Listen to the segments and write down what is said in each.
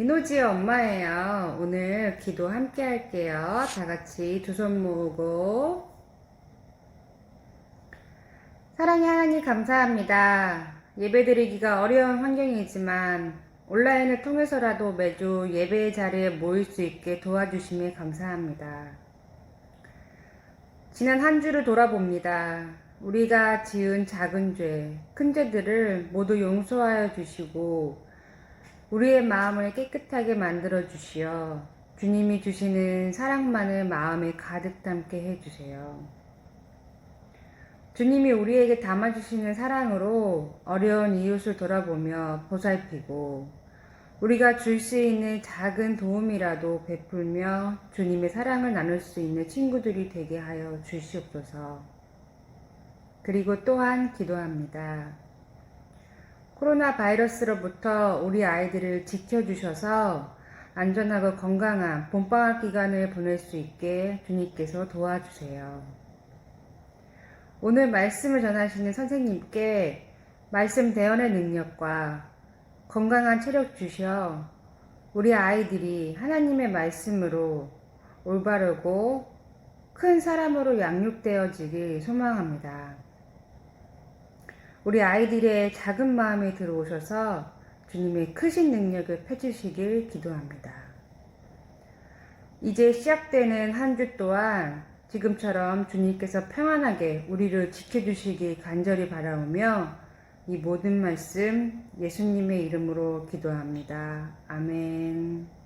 민호지의 엄마예요. 오늘 기도 함께 할게요. 다 같이 두 손 모으고. 사랑의 하나님 감사합니다. 예배드리기가 어려운 환경이지만 온라인을 통해서라도 매주 예배의 자리에 모일 수 있게 도와주심에 감사합니다. 지난 한 주를 돌아봅니다. 우리가 지은 작은 죄, 큰 죄들을 모두 용서하여 주시고 우리의 마음을 깨끗하게 만들어 주시어 주님이 주시는 사랑만을 마음에 가득 담게 해주세요. 주님이 우리에게 담아주시는 사랑으로 어려운 이웃을 돌아보며 보살피고 우리가 줄 수 있는 작은 도움이라도 베풀며 주님의 사랑을 나눌 수 있는 친구들이 되게 하여 주시옵소서. 그리고 또한 기도합니다. 코로나 바이러스로부터 우리 아이들을 지켜주셔서 안전하고 건강한 봄방학 기간을 보낼 수 있게 주님께서 도와주세요. 오늘 말씀을 전하시는 선생님께 말씀 대언의 능력과 건강한 체력 주셔 우리 아이들이 하나님의 말씀으로 올바르고 큰 사람으로 양육되어지길 소망합니다. 우리 아이들의 작은 마음에 들어오셔서 주님의 크신 능력을 펼치시길 기도합니다. 이제 시작되는 한 주 동안 지금처럼 주님께서 평안하게 우리를 지켜주시길 간절히 바라오며 이 모든 말씀 예수님의 이름으로 기도합니다. 아멘.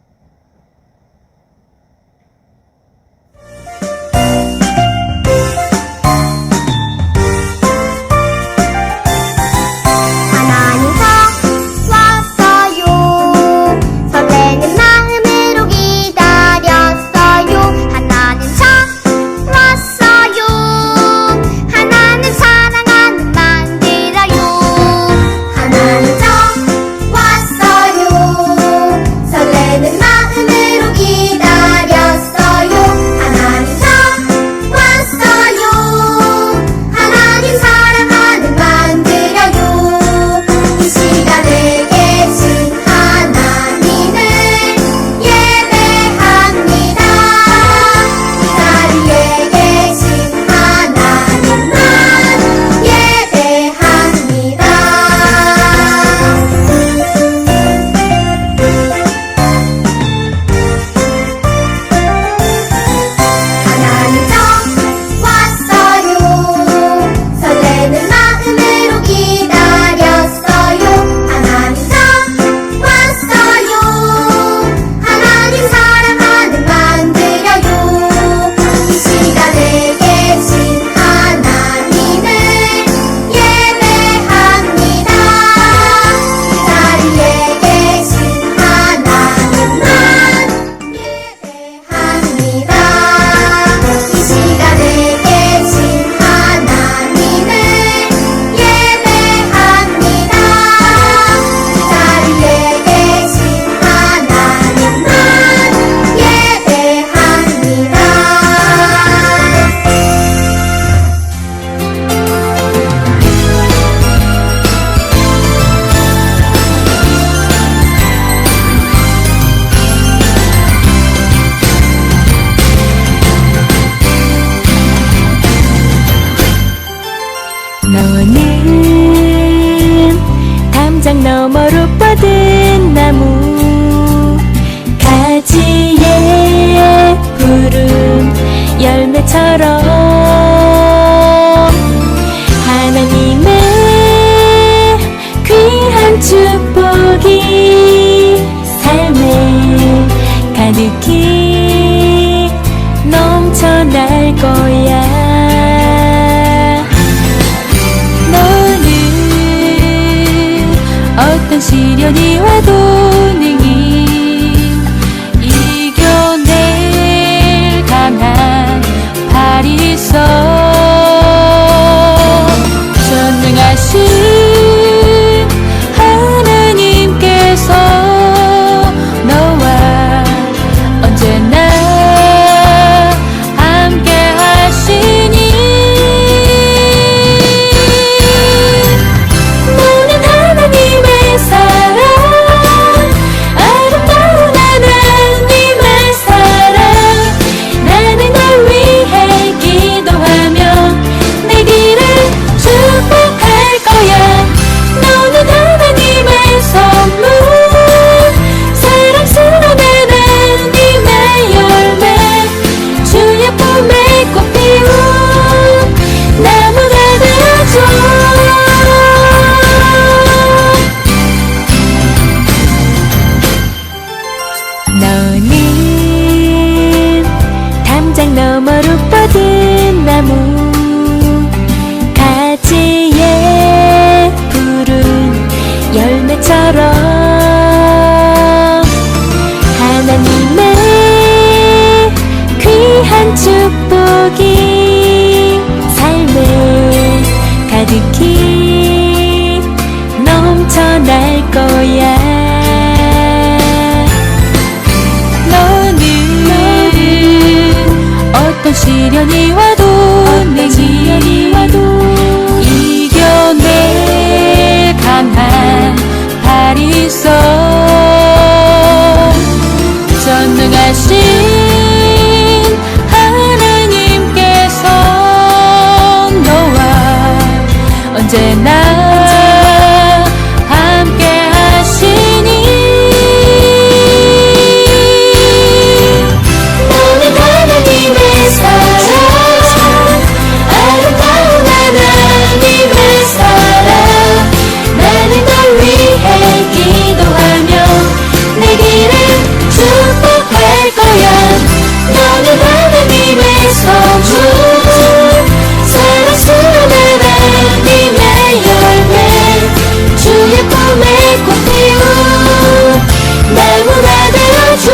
너는 담장 너머로 뻗은 나무 가지에 푸른 열매처럼 하나님의 귀한 축복이 삶에 가득히 넘쳐날 거야. 어떤 시련이 와도 능히 이겨낼 강한 팔이 있어. 전능하신 하나님께서 너와 언제나 함께 하시니 너는 하나님의 사랑 너는 담장 너머로 뻗은 나무 가지에 푸른 열매처럼 하나님의 귀한 축복이 삶에 가득히 넘쳐날 거야. 너는 어떤 시련이 와도 이겨낼 강한 발이 있어. 전능하신 하나님께서 너와 언제나 함께 하시니. 너는 하나님의 사랑, 아름다운 하나님의 사랑. 나는 널 위해 기도하며 내 길을 축복할 거야. 너는 하나님의 선물, 사랑스러운 하나님의 열매, 주의 품에 꽃 피운 나무가 되어줘.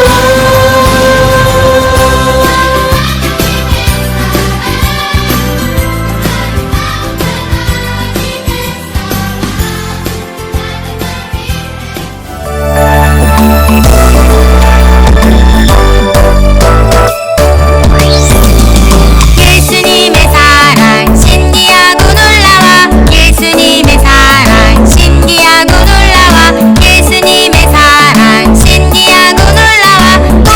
예수님의 사랑 신기하고 놀라워. 예수님의 사랑 신기하고 놀라워. 예수님의 사랑 신기하고 놀라워. 오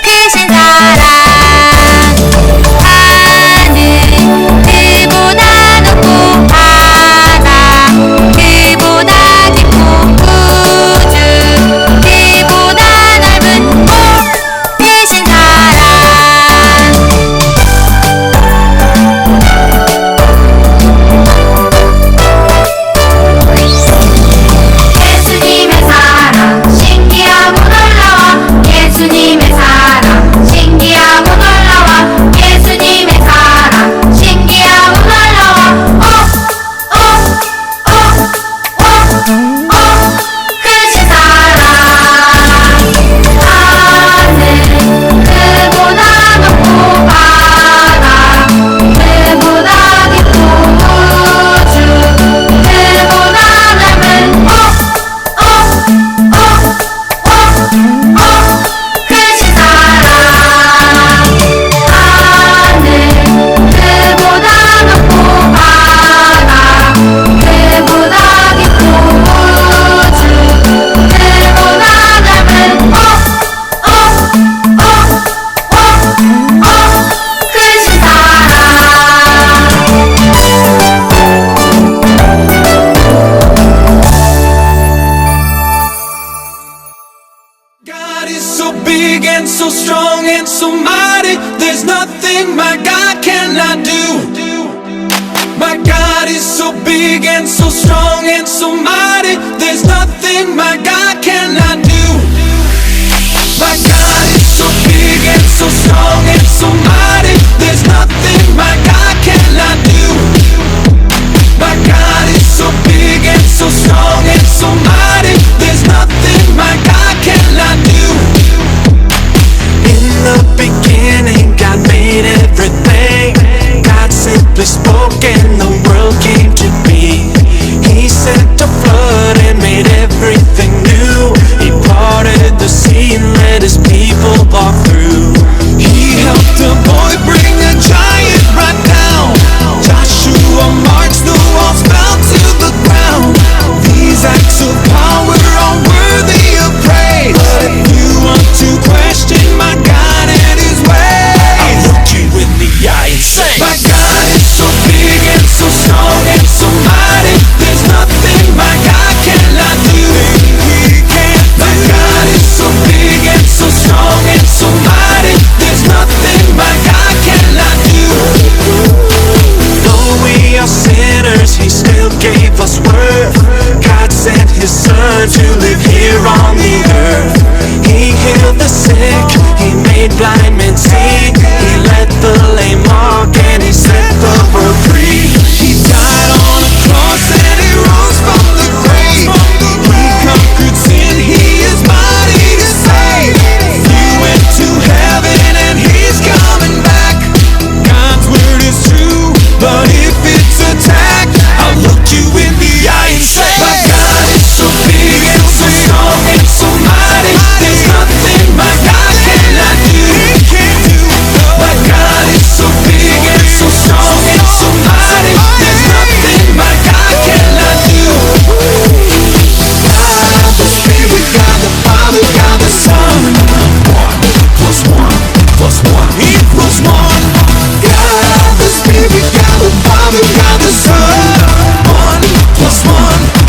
크신 사랑, 하늘 그보다 높고 바다 그보다 깊고 우주 그보다 넓은 오 크신 사랑. 예수님의 사랑 신기하고 놀라워. 예수님의 사랑 신기하고 놀라워. 예수님의 사랑 신기하고 놀라워. 오 크신 사랑, 하늘 그보다 높고 바다 그보다 깊고 우주 그보다 넓은 크신 사랑, 하늘 그보다 높고 바다 그보다 깊고 우주 그보다 넓은 크신 사랑. God is so big and so strong and so mighty. There's nothing my God cannot do. My God is so big and so strong and so mighty. There's nothing my God cannot do. My God is so big and so strong and so mighty. There's nothing my God cannot do. My God is so big and so strong and so mighty. There's nothing my God cannot do. In the beginning, God made everything. God simply spoke and the world came to be. He sent a flood and made everything new. He parted the sea and let his people walk through. He helped a boy bring a child the sick, he made blind men see. He let the lame walk and he set the world free. He died on a cross and he rose from the grave. He conquered sin, he is mighty to save. He went to heaven and he's coming back. God's word is true, but if it's attacked, I'll look you in the eye and say, my God is so big and so strong and so mighty. There's nothing my God cannot do. My God is so big and so strong and so mighty. There's nothing my God cannot do. God the Spirit, God the Father, God the Son. 1 plus 1 plus 1 equals 1. God the Spirit, God the Father, God the Son. 1 plus 1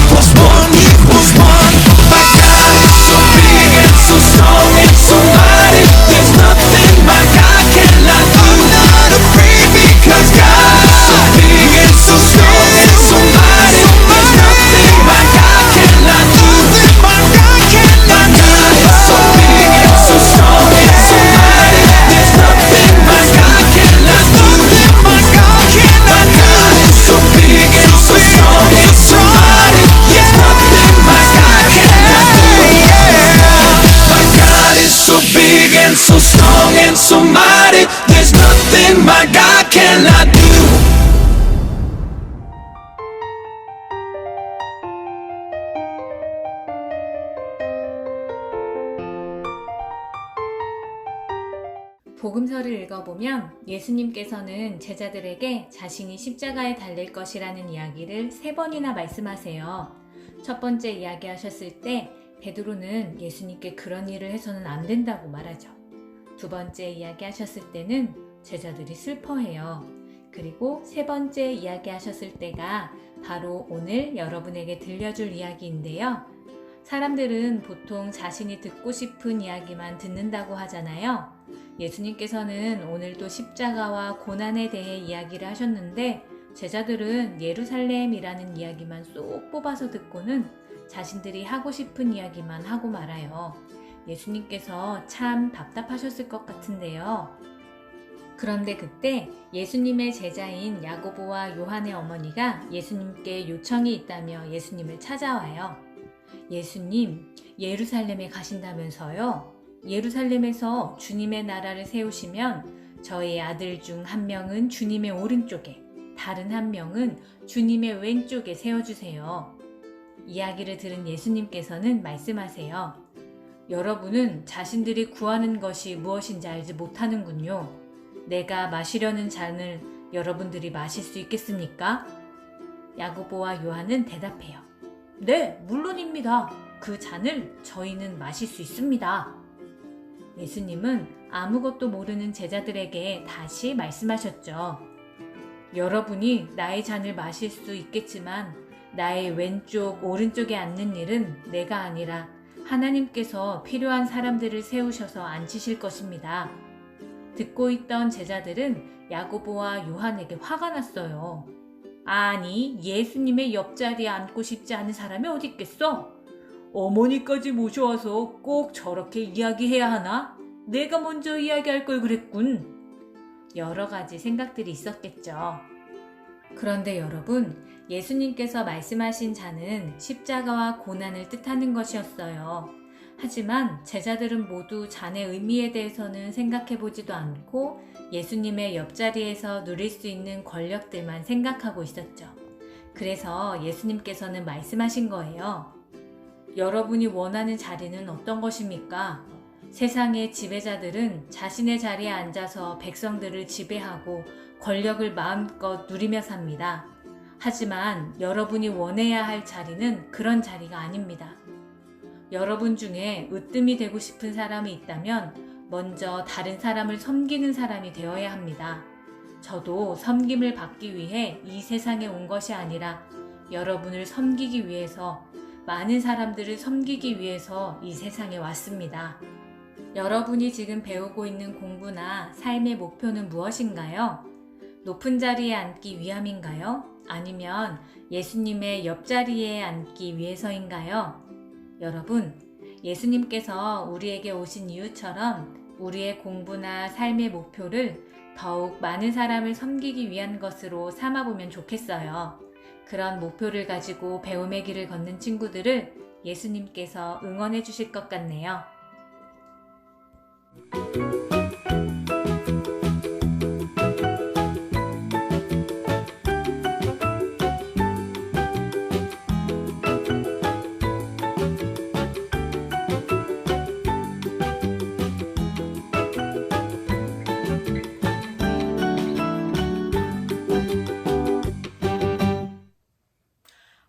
plus 1 equals 1. My God is so big and so strong and so mighty. There's nothing my God cannot do. I'm not afraid because God is so big and so strong and so mighty. There's nothing my God cannot do. My God is so big and so strong and so mighty. There's nothing my God cannot do. My God is so big and so strong and so mighty. There's nothing my God cannot do. My God is so big and so strong and so mighty. There's nothing my God cannot do. 복음서를 읽어보면 예수님께서는 제자들에게 자신이 십자가에 달릴 것이라는 이야기를 3번이나 말씀하세요. 첫 번째 이야기하셨을 때 베드로는 예수님께 그런 일을 해서는 안 된다고 말하죠. 두 번째 이야기하셨을 때는 제자들이 슬퍼해요. 그리고 세 번째 이야기하셨을 때가 바로 오늘 여러분에게 들려줄 이야기인데요. 사람들은 보통 자신이 듣고 싶은 이야기만 듣는다고 하잖아요. 예수님께서는 오늘도 십자가와 고난에 대해 이야기를 하셨는데 제자들은 예루살렘이라는 이야기만 쏙 뽑아서 듣고는 자신들이 하고 싶은 이야기만 하고 말아요. 예수님께서 참 답답하셨을 것 같은데요. 그런데 그때 예수님의 제자인 야고보와 요한의 어머니가 예수님께 요청이 있다며 예수님을 찾아와요. 예수님, 예루살렘에 가신다면서요? 예루살렘에서 주님의 나라를 세우시면 저희 아들 중 한 명은 주님의 오른쪽에, 다른 한 명은 주님의 왼쪽에 세워주세요. 이야기를 들은 예수님께서는 말씀하세요. 여러분은 자신들이 구하는 것이 무엇인지 알지 못하는군요. 내가 마시려는 잔을 여러분들이 마실 수 있겠습니까? 야고보와 요한은 대답해요. 네, 물론입니다. 그 잔을 저희는 마실 수 있습니다. 예수님은 아무것도 모르는 제자들에게 다시 말씀하셨죠. 여러분이 나의 잔을 마실 수 있겠지만 나의 왼쪽, 오른쪽에 앉는 일은 내가 아니라 하나님께서 필요한 사람들을 세우셔서 앉히실 것입니다. 듣고 있던 제자들은 야고보와 요한에게 화가 났어요. 아니, 예수님의 옆자리에 앉고 싶지 않은 사람이 어디 있겠어? 어머니까지 모셔와서 꼭 저렇게 이야기해야 하나? 내가 먼저 이야기할 걸 그랬군. 여러 가지 생각들이 있었겠죠. 그런데 여러분, 예수님께서 말씀하신 잔은 십자가와 고난을 뜻하는 것이었어요. 하지만 제자들은 모두 잔의 의미에 대해서는 생각해보지도 않고 예수님의 옆자리에서 누릴 수 있는 권력들만 생각하고 있었죠. 그래서 예수님께서는 말씀하신 거예요. 여러분이 원하는 자리는 어떤 것입니까? 세상의 지배자들은 자신의 자리에 앉아서 백성들을 지배하고 권력을 마음껏 누리며 삽니다. 하지만 여러분이 원해야 할 자리는 그런 자리가 아닙니다. 여러분 중에 으뜸이 되고 싶은 사람이 있다면 먼저 다른 사람을 섬기는 사람이 되어야 합니다. 저도 섬김을 받기 위해 이 세상에 온 것이 아니라 여러분을 섬기기 위해서, 많은 사람들을 섬기기 위해서 이 세상에 왔습니다. 여러분이 지금 배우고 있는 공부나 삶의 목표는 무엇인가요? 높은 자리에 앉기 위함인가요? 아니면 예수님의 옆자리에 앉기 위해서인가요? 여러분, 예수님께서 우리에게 오신 이유처럼 우리의 공부나 삶의 목표를 더욱 많은 사람을 섬기기 위한 것으로 삼아보면 좋겠어요. 그런 목표를 가지고 배움의 길을 걷는 친구들을 예수님께서 응원해 주실 것 같네요.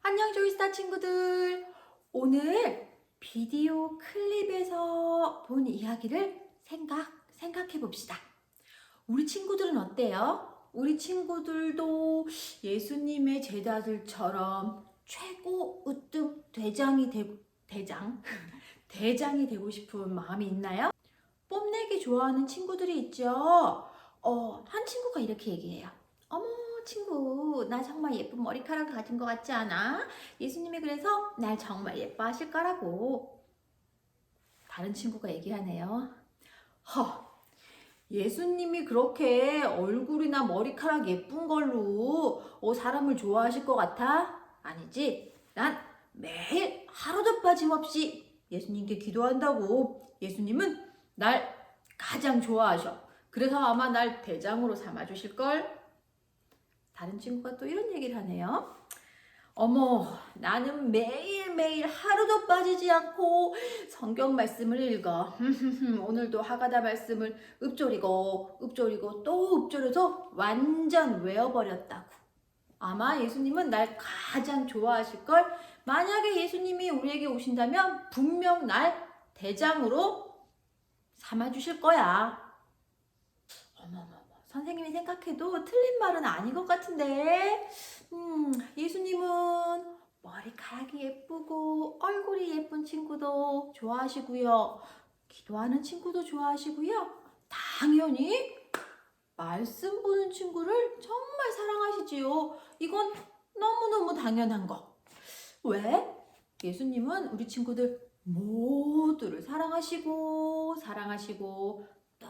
안녕 조이스타 친구들. 오늘 비디오 클립에서 본 이야기를 생각해 봅시다. 우리 친구들은 어때요? 우리 친구들도 예수님의 제자들처럼 최고 으뜸 대장이 되고 싶은 마음이 있나요? 뽐내기 좋아하는 친구들이 있죠. 한 친구가 이렇게 얘기해요. 어머 친구, 나 정말 예쁜 머리카락 가진 것 같지 않아? 예수님이 그래서 날 정말 예뻐하실 거라고. 다른 친구가 얘기하네요. 예수님이 그렇게 얼굴이나 머리카락 예쁜 걸로 사람을 좋아하실 것 같아? 아니지. 난 매일 하루도 빠짐없이 예수님께 기도한다고. 예수님은 날 가장 좋아하셔. 그래서 아마 날 대장으로 삼아주실걸? 다른 친구가 또 이런 얘기를 하네요. 어머, 나는 매일매일 하루도 빠지지 않고 성경 말씀을 읽어. 오늘도 하가다 말씀을 읊조리고 또 읊조려서 완전 외워버렸다고. 아마 예수님은 날 가장 좋아하실걸? 만약에 예수님이 우리에게 오신다면 분명 날 대장으로 삼아주실 거야. 어머머머, 선생님이 생각해도 틀린 말은 아닌 것 같은데. 예수님은 머리카락이 예쁘고 얼굴이 예쁜 친구도 좋아하시고요. 기도하는 친구도 좋아하시고요. 당연히 말씀 보는 친구를 정말 사랑하시지요. 이건 너무너무 당연한 거. 왜? 예수님은 우리 친구들 모두를 사랑하시고 또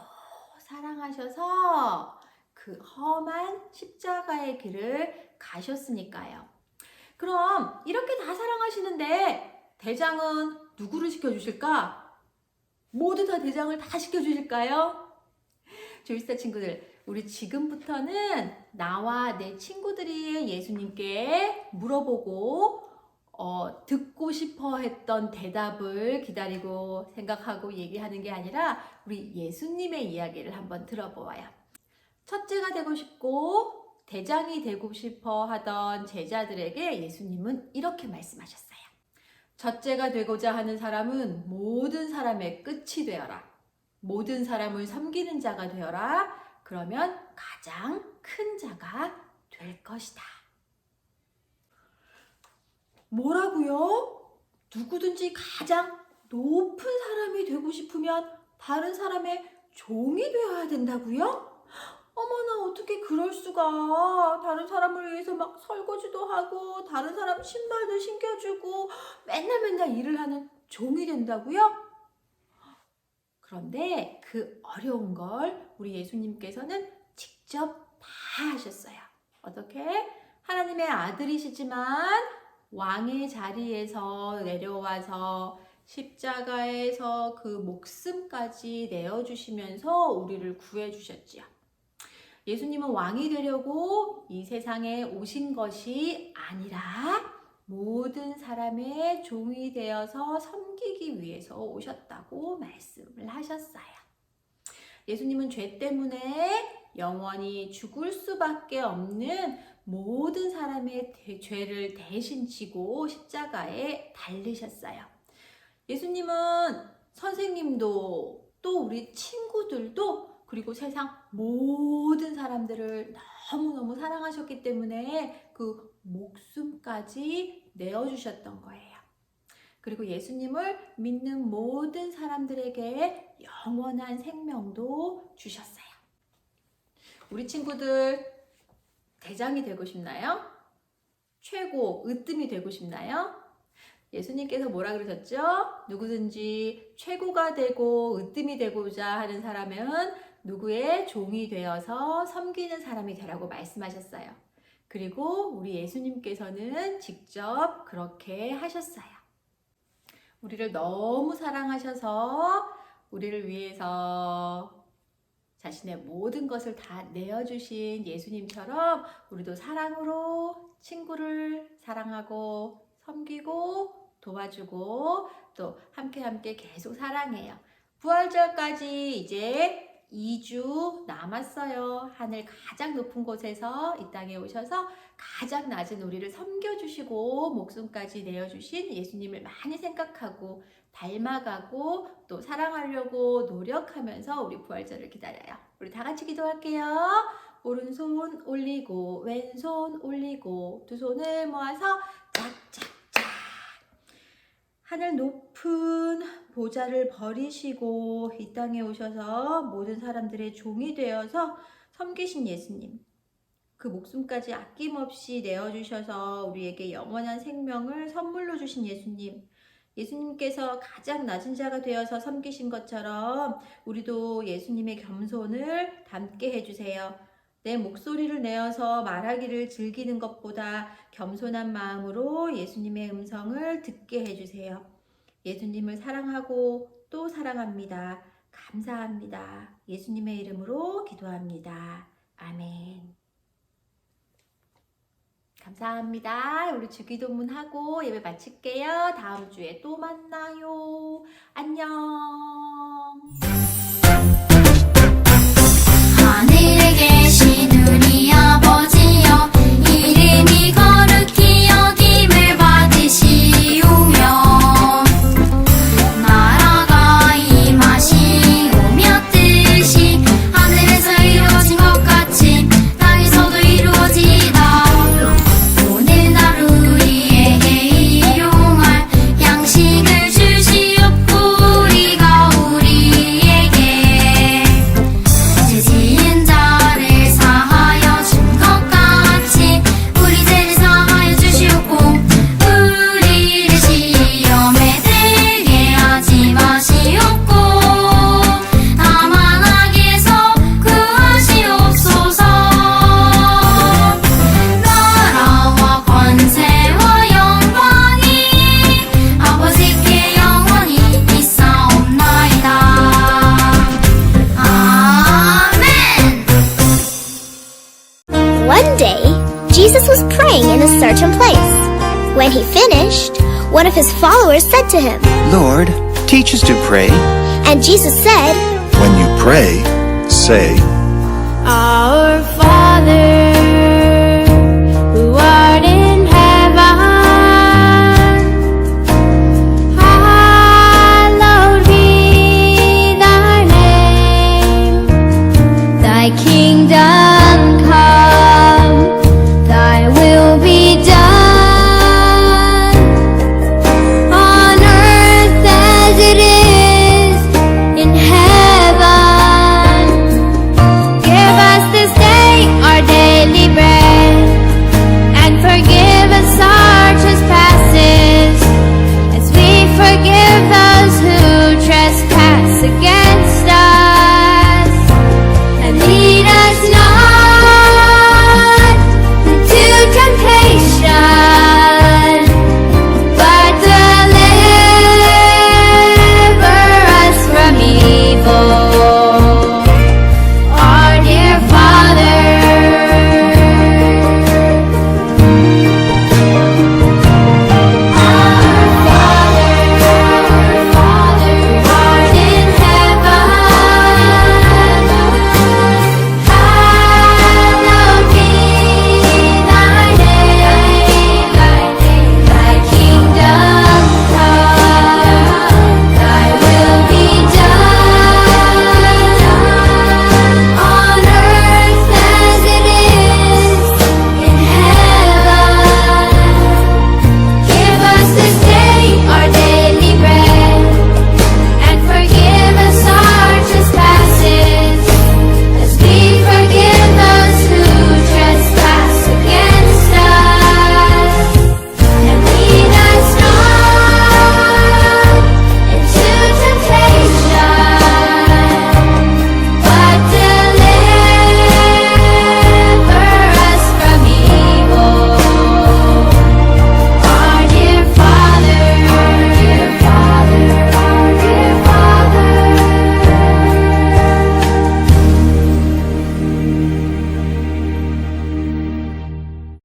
사랑하셔서 그 험한 십자가의 길을 가셨으니까요. 그럼 이렇게 다 사랑하시는데 대장은 누구를 시켜주실까? 모두 다 대장을 다 시켜주실까요? 조이스타 친구들, 우리 지금부터는 나와 내 친구들이 예수님께 물어보고 듣고 싶어 했던 대답을 기다리고 생각하고 얘기하는 게 아니라 우리 예수님의 이야기를 한번 들어보아요. 첫째가 되고 싶고 대장이 되고 싶어 하던 제자들에게 예수님은 이렇게 말씀하셨어요. 첫째가 되고자 하는 사람은 모든 사람의 끝이 되어라. 모든 사람을 섬기는 자가 되어라. 그러면 가장 큰 자가 될 것이다. 뭐라고요? 누구든지 가장 높은 사람이 되고 싶으면 다른 사람의 종이 되어야 된다고요? 어머나, 어떻게 그럴 수가. 다른 사람을 위해서 막 설거지도 하고 다른 사람 신발도 신겨주고 맨날 일을 하는 종이 된다고요? 그런데 그 어려운 걸 우리 예수님께서는 직접 다 하셨어요. 어떻게? 하나님의 아들이시지만 왕의 자리에서 내려와서 십자가에서 그 목숨까지 내어주시면서 우리를 구해주셨지요. 예수님은 왕이 되려고 이 세상에 오신 것이 아니라 모든 사람의 종이 되어서 섬기기 위해서 오셨다고 말씀을 하셨어요. 예수님은 죄 때문에 영원히 죽을 수밖에 없는 모든 사람의 죄를 대신 지고 십자가에 달리셨어요. 예수님은 선생님도 또 우리 친구들도 그리고 세상 모든 사람들을 너무너무 사랑하셨기 때문에 그 목숨까지 내어주셨던 거예요. 그리고 예수님을 믿는 모든 사람들에게 영원한 생명도 주셨어요. 우리 친구들 대장이 되고 싶나요? 최고 으뜸이 되고 싶나요? 예수님께서 뭐라 그러셨죠? 누구든지 최고가 되고 으뜸이 되고자 하는 사람은 누구의 종이 되어서 섬기는 사람이 되라고 말씀하셨어요. 그리고 우리 예수님께서는 직접 그렇게 하셨어요. 우리를 너무 사랑하셔서 우리를 위해서 자신의 모든 것을 다 내어주신 예수님처럼 우리도 사랑으로 친구를 사랑하고 섬기고 도와주고 또 함께 계속 사랑해요. 부활절까지 이제 2주 남았어요. 하늘 가장 높은 곳에서 이 땅에 오셔서 가장 낮은 우리를 섬겨주시고 목숨까지 내어주신 예수님을 많이 생각하고 닮아가고 또 사랑하려고 노력하면서 우리 부활절을 기다려요. 우리 다 같이 기도할게요. 오른손 올리고 왼손 올리고 두 손을 모아서 짝짝짝. 하늘 높은 보좌를 버리시고 이 땅에 오셔서 모든 사람들의 종이 되어서 섬기신 예수님. 그 목숨까지 아낌없이 내어주셔서 우리에게 영원한 생명을 선물로 주신 예수님. 예수님께서 가장 낮은 자가 되어서 섬기신 것처럼 우리도 예수님의 겸손을 담게 해주세요. 내 목소리를 내어서 말하기를 즐기는 것보다 겸손한 마음으로 예수님의 음성을 듣게 해주세요. 예수님을 사랑하고 또 사랑합니다. 감사합니다. 예수님의 이름으로 기도합니다. 아멘. 감사합니다. 우리 주기도문 하고 예배 마칠게요. 다음 주에 또 만나요. 안녕. 하늘에 계신 우리 아버지여 이름이 거룩히 여김을 받으시오며 나라가 임하시오며 뜻이 하늘에서 이루어진 것 같이 땅에서도 이루어지이다. 오늘 하루 우리에게 일용할 양식을 주시옵고 우리가 우리에게 죄 지은 자를 사하여 준 것 같이 우리 죄를 사하여 주시옵고 우리를 시험에 들게 하지 마시옵고 다만 악에서 구하시옵소서. 나라와 권세와 영광이 아버지께 영원히 있사옵나이다. 아멘. One day, Jesus was praying in a certain place. When he finished, one of his followers said to him, Lord, teach us to pray. and Jesus said, When you pray, say, Our Father, who art in heaven, hallowed be thy name. Thy kingdom